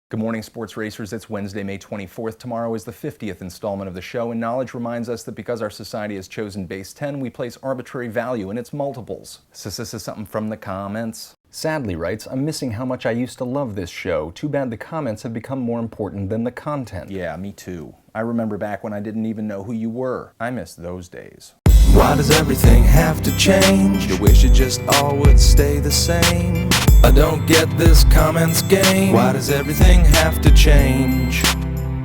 Good morning, sports racers. It's Wednesday, May 24th. Tomorrow is the 50th installment of the show, and knowledge reminds us that because our society has chosen base 10, we place arbitrary value in its multiples. This is something from the comments. Sadly writes, I'm missing how much I used to love this show. Too bad the comments have become more important than the content. Yeah, me too. I remember back when I didn't even know who you were. I miss those days. Why does everything have to change? I wish it just all would stay the same. I don't get this comments game. Why does everything have to change?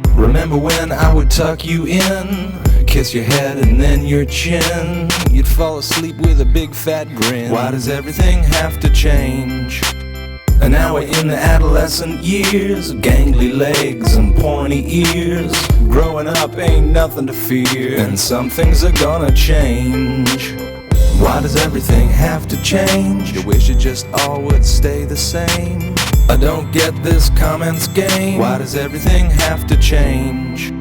Remember when I would tuck you in, kiss your head and then your chin? You'd fall asleep with a big fat grin. Why does everything have to change? And now we're in the adolescent years, gangly legs and pointy ears. Growing up ain't nothing to fear, and some things are gonna change. Why does everything have to change? I wish it just all would stay the same. I don't get this comments game. Why does everything have to change?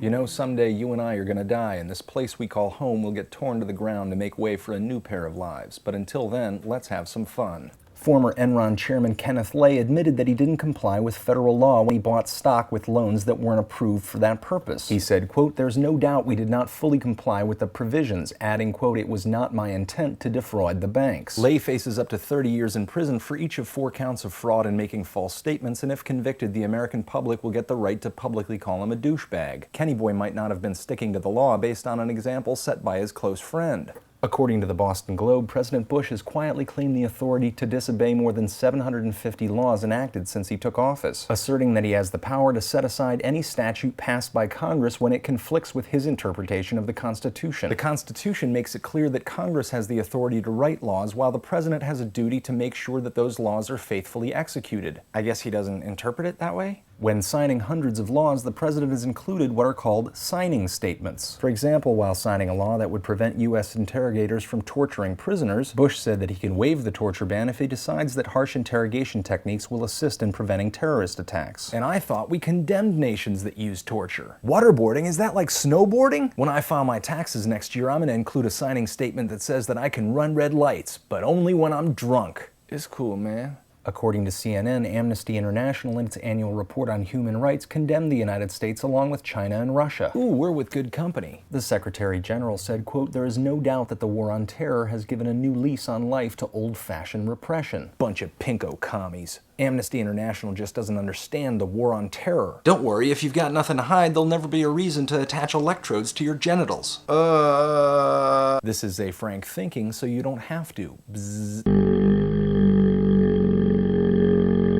You know, someday you and I are gonna die, and this place we call home will get torn to the ground to make way for a new pair of lives. But until then, let's have some fun. Former Enron chairman Kenneth Lay admitted that he didn't comply with federal law when he bought stock with loans that weren't approved for that purpose. He said, quote, "There's no doubt we did not fully comply with the provisions," adding, quote, "It was not my intent to defraud the banks." Lay faces up to 30 years in prison for each of 4 counts of fraud and making false statements, and if convicted, the American public will get the right to publicly call him a douchebag. Kenny Boy might not have been sticking to the law based on an example set by his close friend. According to the Boston Globe, President Bush has quietly claimed the authority to disobey more than 750 laws enacted since he took office, asserting that he has the power to set aside any statute passed by Congress when it conflicts with his interpretation of the Constitution. The Constitution makes it clear that Congress has the authority to write laws, while the president has a duty to make sure that those laws are faithfully executed. I guess he doesn't interpret it that way? When signing hundreds of laws, the president has included what are called signing statements. For example, while signing a law that would prevent U.S. interrogators from torturing prisoners, Bush said that he can waive the torture ban if he decides that harsh interrogation techniques will assist in preventing terrorist attacks. And I thought we condemned nations that use torture. Waterboarding, is that like snowboarding? When I file my taxes next year, I'm gonna include a signing statement that says that I can run red lights, but only when I'm drunk. It's cool, man. According to CNN, Amnesty International in its annual report on human rights condemned the United States along with China and Russia. Ooh, we're with good company. The Secretary General said, quote, "There is no doubt that the war on terror has given a new lease on life to old-fashioned repression." Bunch of pinko commies. Amnesty International just doesn't understand the war on terror. Don't worry, if you've got nothing to hide, there'll never be a reason to attach electrodes to your genitals. This is Zefrank thinking, so you don't have to. Bzzz.